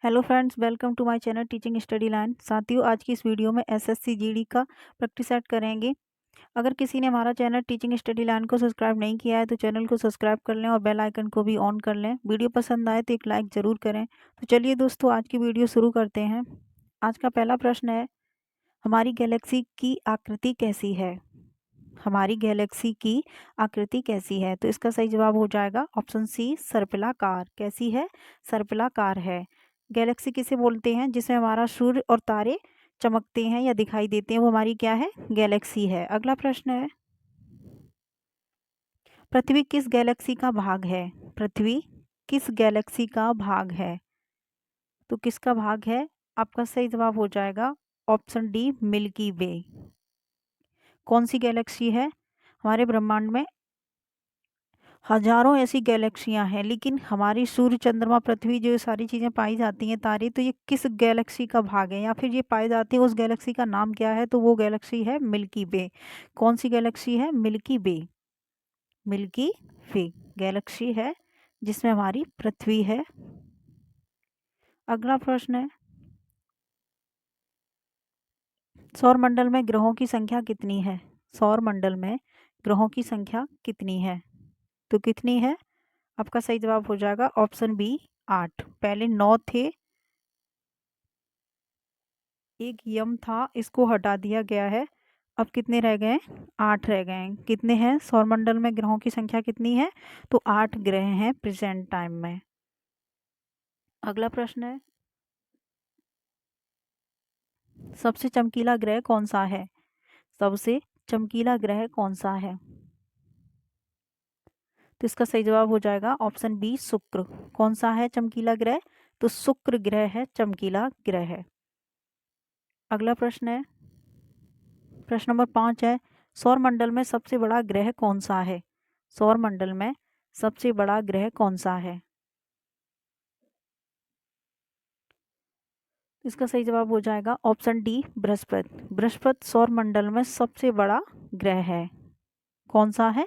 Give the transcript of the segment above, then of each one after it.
Hello friends, welcome to my channel teaching study line. साथियों, आज की इस वीडियो में एसएससी जीडी का प्रैक्टिस सेट करेंगे। अगर किसी ने हमारा चैनल टीचिंग स्टडी लाइन को सब्सक्राइब नहीं किया है तो चैनल को सब्सक्राइब कर लें और बेल आइकन को भी ऑन कर लें। वीडियो पसंद आए तो एक लाइक ज़रूर करें। तो चलिए दोस्तों, आज की वीडियो शुरू करते हैं। आज का पहला प्रश्न है, हमारी गैलेक्सी की आकृति कैसी है? हमारी गैलेक्सी की आकृति कैसी है? तो इसका सही जवाब हो जाएगा ऑप्शन सी, सर्पिलाकार। कैसी है? सर्पिलाकार है। गैलेक्सी किसे बोलते हैं? जिसमें हमारा सूर्य और तारे चमकते हैं या दिखाई देते हैं, वो हमारी क्या है? गैलेक्सी है। अगला प्रश्न है, पृथ्वी किस गैलेक्सी का भाग है? पृथ्वी किस गैलेक्सी का भाग है? तो किसका भाग है? आपका सही जवाब हो जाएगा ऑप्शन डी, मिल्की वे। कौन सी गैलेक्सी है? हमारे ब्रह्मांड में हजारों ऐसी गैलेक्सियां हैं, लेकिन हमारी सूर्य, चंद्रमा, पृथ्वी, जो सारी चीज़ें पाई जाती हैं, तारे, तो ये किस गैलेक्सी का भाग है या फिर ये पाए जाते हैं, उस गैलेक्सी का नाम क्या है? तो वो गैलेक्सी है मिल्की वे। कौन सी गैलेक्सी है? मिल्की वे। मिल्की वे गैलेक्सी है जिसमें हमारी पृथ्वी है। अगला प्रश्न है, सौर मंडल में ग्रहों की संख्या कितनी है? सौर मंडल में ग्रहों की संख्या कितनी है? तो कितनी है? आपका सही जवाब हो जाएगा ऑप्शन बी, 8। पहले 9 थे, एक यम था, इसको हटा दिया गया है। अब कितने रह गए? 8 रह गए हैं। कितने हैं सौरमंडल में? ग्रहों की संख्या कितनी है? तो 8 ग्रह हैं प्रेजेंट टाइम में। अगला प्रश्न है, सबसे चमकीला ग्रह कौन सा है? सबसे चमकीला ग्रह कौन सा है? तो इसका सही जवाब हो जाएगा ऑप्शन बी, शुक्र। कौन सा है चमकीला ग्रह? तो शुक्र ग्रह है चमकीला ग्रह है। अगला प्रश्न है, प्रश्न नंबर 5 है, सौरमंडल में सबसे बड़ा ग्रह कौन सा है? सौरमंडल में सबसे बड़ा ग्रह कौन सा है? इसका सही जवाब हो जाएगा ऑप्शन डी, बृहस्पति। बृहस्पति सौरमंडल में सबसे बड़ा ग्रह है। कौन सा है?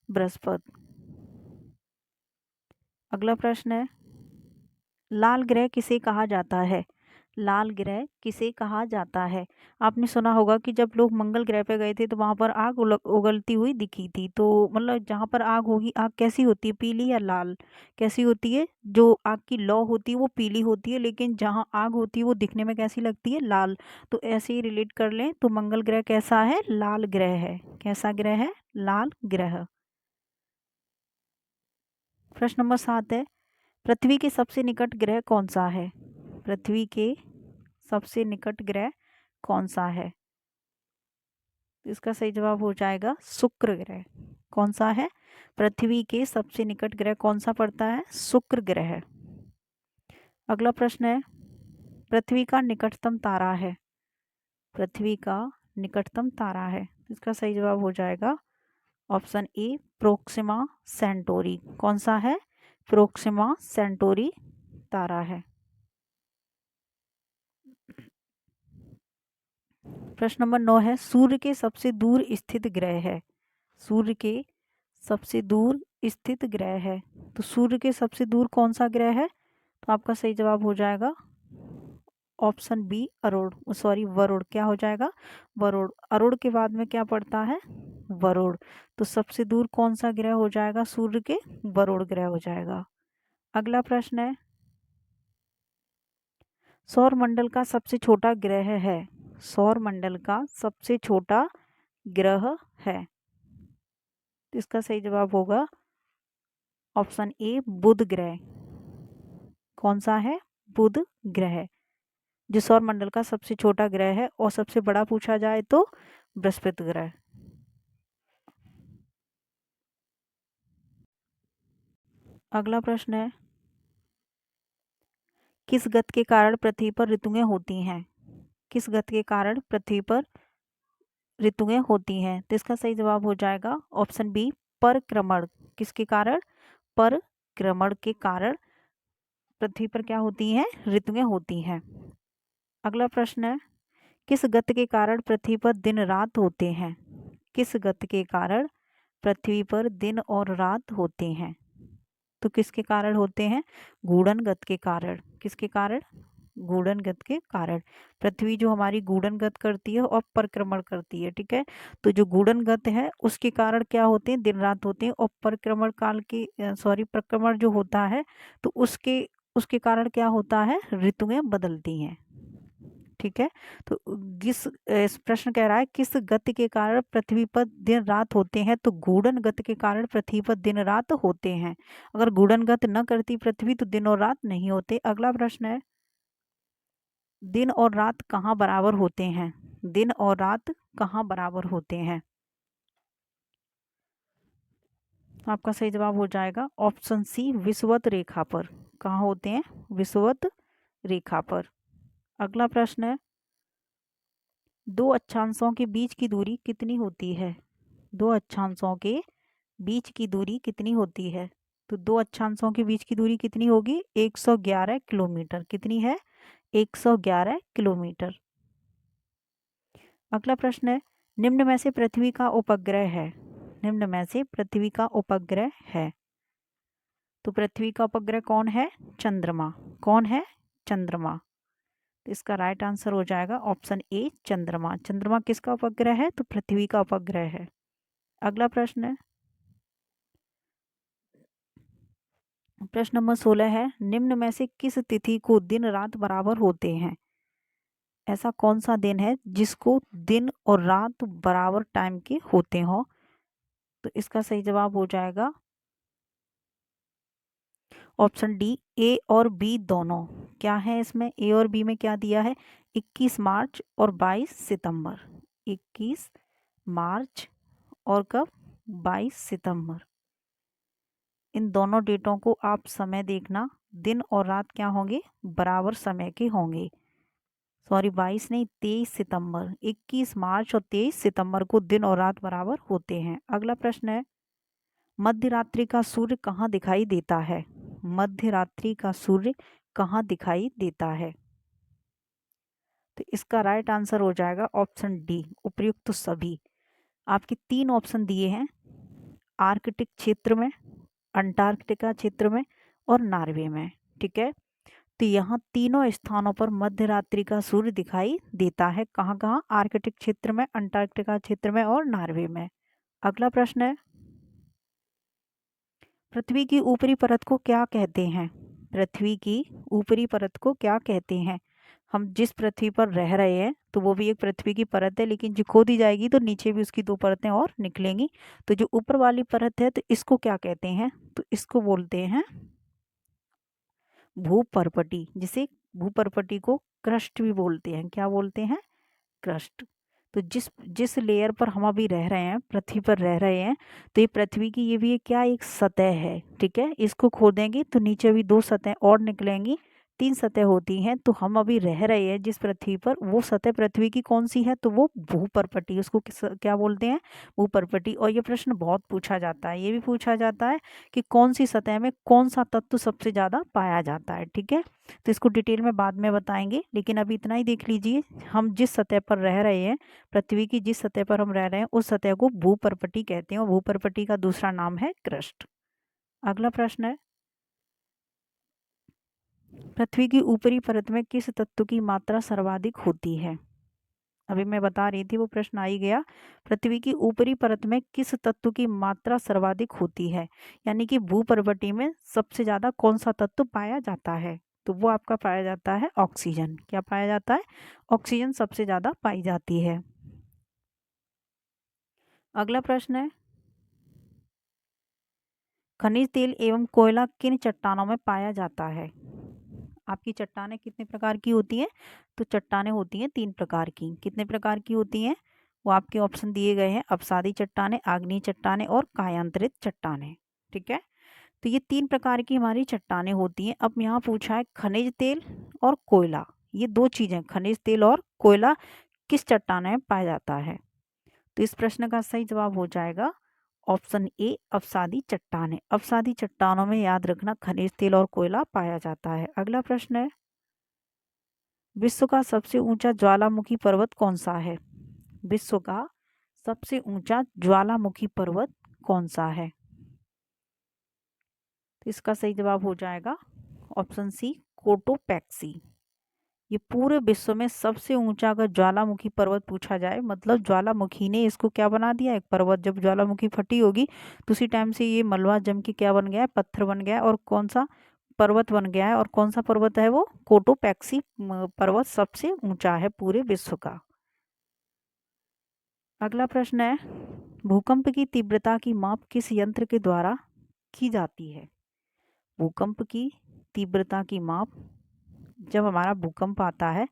बृहस्पति। अगला प्रश्न है, लाल ग्रह किसे कहा जाता है? लाल ग्रह किसे कहा जाता है? आपने सुना होगा कि जब लोग मंगल ग्रह पे गए थे तो वहां पर आग उगलती हुई दिखी थी। तो मतलब जहां पर आग होगी, आग कैसी होती है? पीली या लाल? कैसी होती है? जो आग की लौ होती है वो पीली होती है, लेकिन जहां आग होती है वो दिखने में कैसी लगती है? लाल। तो ऐसे ही रिलेट कर लें तो मंगल ग्रह कैसा है? लाल ग्रह है। कैसा ग्रह है? लाल ग्रह। प्रश्न नंबर 7 है, पृथ्वी के सबसे निकट ग्रह कौन सा है? पृथ्वी के सबसे निकट ग्रह कौन सा है? इसका सही जवाब हो जाएगा शुक्र ग्रह। कौन सा है? पृथ्वी के सबसे निकट ग्रह कौन सा पड़ता है? शुक्र ग्रह। अगला प्रश्न है, पृथ्वी का निकटतम तारा है। पृथ्वी का निकटतम तारा है। इसका सही जवाब हो जाएगा ऑप्शन ए, प्रोक्सिमा सेंटोरी। कौन सा है? प्रोक्सिमा सेंटोरी तारा है। प्रश्न नंबर 9 है, सूर्य के सबसे दूर स्थित ग्रह है। सूर्य के सबसे दूर स्थित ग्रह है। तो सूर्य के सबसे दूर कौन सा ग्रह है? तो आपका सही जवाब हो जाएगा option B, Arun. Sorry, Varun. क्या हो जाएगा? वरुण। अरुण के बाद में क्या पड़ता है? वरुण। तो सबसे दूर कौन सा ग्रह हो जाएगा सूर्य के? वरुण ग्रह हो जाएगा। अगला प्रश्न है, सौर मंडल का सबसे छोटा ग्रह है। सौर मंडल का सबसे छोटा ग्रह है। तो इसका सही जवाब होगा ऑप्शन ए, बुध ग्रह। कौन सा है? बुध ग्रह, जो सौर मंडल का सबसे छोटा ग्रह है। और सबसे बड़ा पूछा जाए तो बृहस्पति ग्रह। अगला प्रश्न है, किस गति के कारण पृथ्वी पर ऋतुएं होती हैं? किस गति के कारण पृथ्वी पर ऋतुएं होती हैं? तो इसका सही जवाब हो जाएगा ऑप्शन बी, परिक्रमण। किसके कारण? परिक्रमण के कारण पृथ्वी पर क्या होती हैं? ऋतुएं होती हैं। अगला प्रश्न है, किस गति के कारण पृथ्वी पर दिन रात होते हैं? किस गति के कारण पृथ्वी पर दिन और रात होते हैं? तो किसके कारण होते हैं? गूढ़नगत के कारण। किसके कारण? गूढ़नगत के कारण। पृथ्वी जो हमारी गूढ़नगत करती है और परिक्रमण करती है, ठीक है। तो जो गूढ़नगत है उसके कारण क्या होते हैं? दिन रात होते हैं। और परिक्रमण काल के परिक्रमण जो होता है तो उसके उसके कारण क्या होता है? ऋतुएं बदलती हैं, ठीक है। तो इस प्रश्न कह रहा है किस गति के कारण पृथ्वी पर दिन रात होते हैं? तो गूढ़न गति के कारण पृथ्वी पर दिन रात होते हैं। अगर गूढ़न गति न करती पृथ्वी तो दिन और रात नहीं होते। अगला प्रश्न है, दिन और रात कहाँ बराबर होते हैं? दिन और रात कहाँ बराबर होते हैं? आपका सही जवाब हो जाएगा ऑप्शन सी, विषुवत रेखा पर। कहाँ होते हैं? विषुवत रेखा पर। अगला प्रश्न है, दो अक्षांशों के बीच की दूरी कितनी होती है? दो अक्षांशों के बीच की दूरी कितनी होती है? तो दो अक्षांशों के बीच की दूरी कितनी होगी? 111 किलोमीटर। कितनी है? 111 किलोमीटर। अगला प्रश्न है, निम्न में से पृथ्वी का उपग्रह है। निम्न में से पृथ्वी का उपग्रह है। तो पृथ्वी का उपग्रह कौन है? चंद्रमा। कौन है? चंद्रमा। तो इसका राइट आंसर हो जाएगा ऑप्शन ए, चंद्रमा। चंद्रमा किसका उपग्रह है? तो पृथ्वी का उपग्रह है। अगला प्रश्न है, प्रश्न नंबर 16 है, निम्न में से किस तिथि को दिन रात बराबर होते हैं? ऐसा कौन सा दिन है जिसको दिन और रात बराबर टाइम के होते हो? तो इसका सही जवाब हो जाएगा ऑप्शन डी, ए और बी दोनों। क्या है इसमें? ए और बी में क्या दिया है? 21 मार्च और 22 सितंबर। 21 मार्च और कब? 22 सितंबर। इन दोनों डेटों को आप समय देखना, दिन और रात क्या होंगे? बराबर समय के होंगे। सॉरी, 22 नहीं, 23 सितंबर। 21 मार्च और 23 सितंबर को दिन और रात बराबर होते हैं। अगला प्रश्न है, मध्य रात्रि का सूर्य कहाँ दिखाई देता है? मध्य रात्रि का सूर्य कहाँ दिखाई देता है? तो इसका राइट आंसर हो जाएगा ऑप्शन डी, उपर्युक्त सभी। आपके तीन ऑप्शन दिए हैं, आर्कटिक क्षेत्र में, अंटार्कटिका क्षेत्र में और नॉर्वे में, ठीक है। तो यहाँ तीनों स्थानों पर मध्य रात्रि का सूर्य दिखाई देता है। कहाँ कहाँ? आर्कटिक क्षेत्र में, अंटार्कटिका क्षेत्र में और नॉर्वे में। अगला प्रश्न है, पृथ्वी की ऊपरी परत को क्या कहते हैं? पृथ्वी की ऊपरी परत को क्या कहते हैं? हम जिस पृथ्वी पर रह रहे हैं तो वो भी एक पृथ्वी की परत है, लेकिन जो खोदी जाएगी तो नीचे भी उसकी दो परतें और निकलेंगी। तो जो ऊपर वाली परत है तो इसको क्या कहते हैं? तो इसको बोलते हैं भूपर्पटी, जिसे भूपर्पटी को क्रस्ट भी बोलते हैं। क्या बोलते हैं? क्रस्ट। तो जिस जिस लेयर पर हम अभी रह रहे हैं, पृथ्वी पर रह रहे हैं, तो ये पृथ्वी की ये भी क्या एक सतह है, ठीक है। इसको खोदेंगे तो नीचे भी दो सतह और निकलेंगी, तीन सतह होती हैं। तो हम अभी रह रहे हैं जिस पृथ्वी पर, वो सतह पृथ्वी की कौन सी है? तो वो भूपर्पटी। उसको क्या बोलते हैं? भूपर्पटी। और ये प्रश्न बहुत पूछा जाता है, ये भी पूछा जाता है कि कौन सी सतह में कौन सा तत्व सबसे ज्यादा पाया जाता है, ठीक है। तो इसको डिटेल में बाद में बताएंगे, लेकिन अभी इतना ही देख लीजिए, हम जिस सतह पर रह रहे हैं, पृथ्वी की जिस सतह पर हम रह रहे हैं उस सतह को भूपर्पटी कहते हैं और भूपर्पटी का दूसरा नाम है क्रस्ट। अगला प्रश्न है, पृथ्वी की ऊपरी परत में किस तत्व की मात्रा सर्वाधिक होती है? अभी मैं बता रही थी, वो प्रश्न आ ही गया। पृथ्वी की ऊपरी परत में किस तत्व की मात्रा सर्वाधिक होती है, यानी कि भूपर्पटी में सबसे ज्यादा कौन सा तत्व पाया जाता है? तो वो आपका पाया जाता है ऑक्सीजन। क्या पाया जाता है? ऑक्सीजन सबसे ज्यादा पाई जाती है। अगला प्रश्न है, खनिज तेल एवं कोयला किन चट्टानों में पाया जाता है? आपकी चट्टानें कितने प्रकार की होती हैं? तो चट्टानें होती हैं 3 प्रकार की। कितने प्रकार की होती हैं? वो आपके ऑप्शन दिए गए हैं, अपसादी चट्टानें, आग्नेय चट्टानें और कायांतरित चट्टानें, ठीक है। तो ये 3 प्रकार की हमारी चट्टानें होती हैं। अब यहाँ पूछा है खनिज तेल और कोयला, ये दो चीजें, खनिज तेल और कोयला किस चट्टान में पाया जाता है? तो इस प्रश्न का सही जवाब हो जाएगा ऑप्शन ए, अवसादी चट्टानें। अवसादी चट्टानों में याद रखना खनिज तेल और कोयला पाया जाता है। अगला प्रश्न है, विश्व का सबसे ऊंचा ज्वालामुखी पर्वत कौन सा है? विश्व का सबसे ऊंचा ज्वालामुखी पर्वत कौन सा है? तो इसका सही जवाब हो जाएगा ऑप्शन सी कोटोपैक्सी। ये पूरे विश्व में सबसे ऊंचा अगर ज्वालामुखी पर्वत पूछा जाए, मतलब ज्वालामुखी ने इसको क्या बना दिया, एक पर्वत। जब ज्वालामुखी फटी होगी तो उसी टाइम से ये मलबा जम के क्या बन गया है, पत्थर बन गया है, और कौन सा पर्वत बन गया है। और कौन सा पर्वत है वो, कोटोपैक्सी पर्वत सबसे ऊंचा है पूरे विश्व का। अगला प्रश्न है, भूकंप की तीव्रता की माप किस यंत्र के द्वारा की जाती है। भूकंप की तीव्रता की माप, जब हमारा भूकंप आता है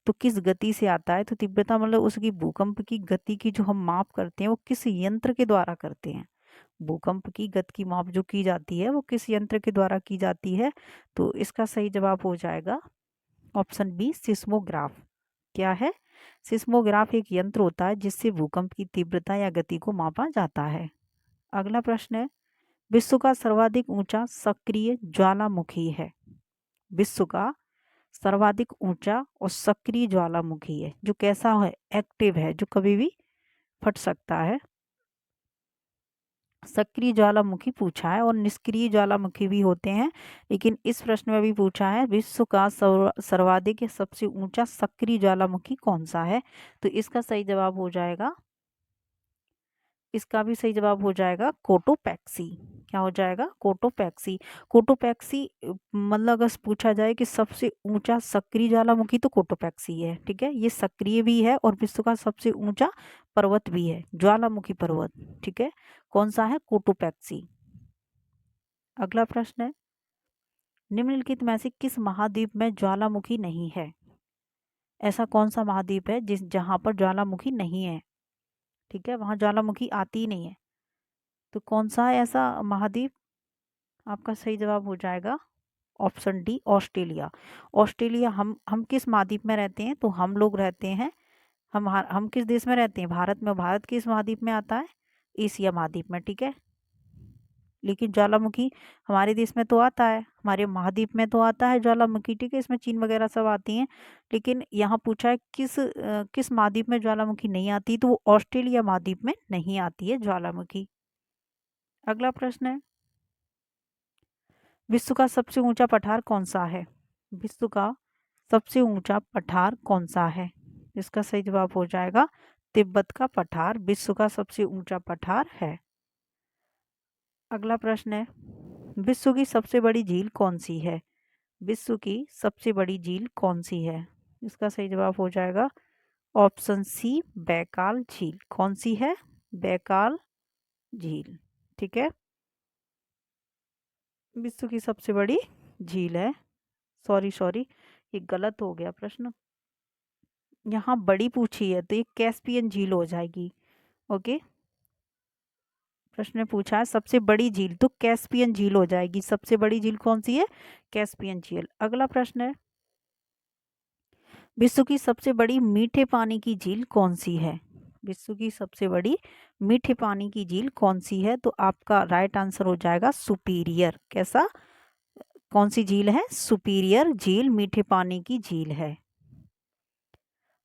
तो किस गति से आता है, तो तीव्रता मतलब उसकी भूकंप की गति की जो हम माप करते हैं वो किस यंत्र के द्वारा करते हैं। भूकंप की गति की माप जो की जाती है वो किस यंत्र के द्वारा की जाती है, तो इसका सही जवाब हो जाएगा ऑप्शन बी सिस्मोग्राफ। क्या है, सिस्मोग्राफ एक यंत्र होता है जिससे भूकंप की तीव्रता या गति को मापा जाता है। अगला प्रश्न है, विश्व का सर्वाधिक ऊंचा सक्रिय ज्वालामुखी है। विश्व का सर्वाधिक ऊंचा और सक्रिय ज्वालामुखी है, जो कैसा है, एक्टिव है, जो कभी भी फट सकता है। सक्रिय ज्वालामुखी पूछा है, और निष्क्रिय ज्वालामुखी भी होते हैं, लेकिन इस प्रश्न में भी पूछा है विश्व का सर्वाधिक या सबसे ऊंचा सक्रिय ज्वालामुखी कौन सा है। तो इसका सही जवाब हो जाएगा, इसका भी सही जवाब हो जाएगा कोटोपैक्सी। क्या हो जाएगा, कोटोपैक्सी। कोटोपैक्सी मतलब अगर पूछा जाए कि सबसे ऊंचा सक्रिय ज्वालामुखी तो कोटोपैक्सी है, ठीक है। ये सक्रिय भी है और विश्व का सबसे ऊंचा पर्वत भी है, ज्वालामुखी पर्वत, ठीक है। कौन सा है, कोटोपैक्सी। अगला प्रश्न है, निम्नलिखित में से किस महाद्वीप में ज्वालामुखी नहीं है। ऐसा कौन सा महाद्वीप है जिस जहां पर ज्वालामुखी नहीं है, ठीक है, वहां ज्वालामुखी आती ही नहीं है। तो कौन सा है ऐसा महाद्वीप, आपका सही जवाब हो जाएगा ऑप्शन डी ऑस्ट्रेलिया। ऑस्ट्रेलिया, हम किस महाद्वीप में रहते हैं, तो हम लोग रहते हैं, हम किस देश में रहते हैं, भारत में। भारत किस महाद्वीप में आता है, एशिया महाद्वीप में, ठीक है। लेकिन ज्वालामुखी हमारे देश में तो आता है, हमारे महाद्वीप में तो आता है ज्वालामुखी, ठीक है। इसमें चीन वगैरह सब आती हैं, लेकिन यहाँ पूछा है किस महाद्वीप में ज्वालामुखी नहीं आती, तो वो ऑस्ट्रेलिया महाद्वीप में नहीं आती है ज्वालामुखी। अगला प्रश्न है, विश्व का सबसे ऊंचा पठार कौन सा है। विश्व का सबसे ऊंचा पठार कौन सा है, इसका सही जवाब हो जाएगा तिब्बत का पठार विश्व का सबसे ऊंचा पठार है। अगला प्रश्न है, विश्व की सबसे बड़ी झील कौन सी है। विश्व की सबसे बड़ी झील कौन सी है, इसका सही जवाब हो जाएगा ऑप्शन सी बैकाल झील। कौन सी है, बैकाल झील, ठीक है। विश्व की सबसे बड़ी झील है, सॉरी ये गलत हो गया प्रश्न, यहाँ बड़ी पूछी है तो ये कैस्पियन झील हो जाएगी। ओके, प्रश्न में पूछा है सबसे बड़ी झील, तो कैस्पियन झील हो जाएगी। सबसे बड़ी झील कौन सी है, कैस्पियन झील। अगला प्रश्न है, विश्व की सबसे बड़ी मीठे पानी की झील कौन सी है। विश्व की सबसे बड़ी मीठे पानी की झील कौन सी है, तो आपका राइट आंसर हो जाएगा सुपीरियर। कैसा, कौन सी झील है, सुपीरियर झील मीठे पानी की झील है।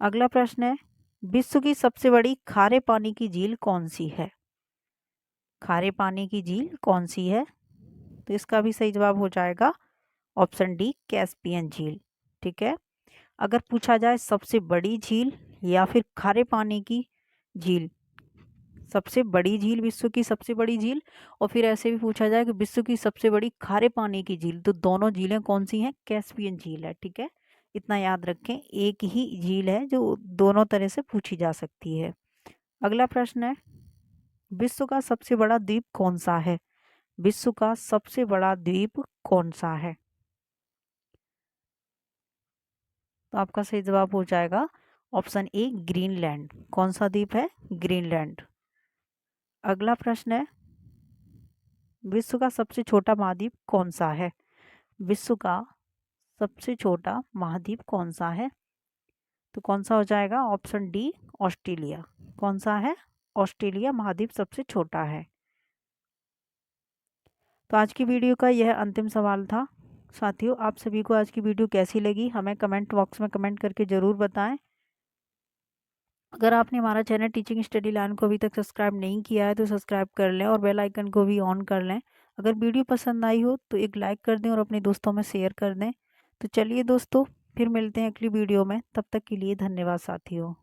अगला प्रश्न है, विश्व की सबसे बड़ी खारे पानी की झील कौन सी है। खारे पानी की झील कौन सी है, तो इसका भी सही जवाब हो जाएगा ऑप्शन डी कैस्पियन झील, ठीक है। अगर पूछा जाए सबसे बड़ी झील या फिर खारे पानी की झील, सबसे बड़ी झील, विश्व की सबसे बड़ी झील, और फिर ऐसे भी पूछा जाए कि विश्व की सबसे बड़ी खारे पानी की झील, तो दोनों झीलें कौन सी हैं, कैस्पियन झील है, ठीक है। इतना याद रखें, एक ही झील है जो दोनों तरह से पूछी जा सकती है। अगला प्रश्न है, विश्व का सबसे बड़ा द्वीप कौन सा है। विश्व का सबसे बड़ा द्वीप कौन सा है, तो आपका सही जवाब हो जाएगा ऑप्शन ए ग्रीनलैंड। कौन सा द्वीप है, ग्रीनलैंड। अगला प्रश्न है, विश्व का सबसे छोटा महाद्वीप कौन सा है। विश्व का सबसे छोटा महाद्वीप कौन सा है, तो कौन सा हो जाएगा ऑप्शन डी ऑस्ट्रेलिया। कौन सा है, ऑस्ट्रेलिया महाद्वीप सबसे छोटा है। तो आज की वीडियो का यह अंतिम सवाल था। साथियों, आप सभी को आज की वीडियो कैसी लगी हमें कमेंट बॉक्स में कमेंट करके ज़रूर बताएं। अगर आपने हमारा चैनल टीचिंग स्टडी लाइन को अभी तक सब्सक्राइब नहीं किया है तो सब्सक्राइब कर लें और बेल आइकन को भी ऑन कर लें। अगर वीडियो पसंद आई हो तो एक लाइक कर दें और अपने दोस्तों में शेयर कर दें। तो चलिए दोस्तों, फिर मिलते हैं अगली वीडियो में। तब तक के लिए धन्यवाद साथियों।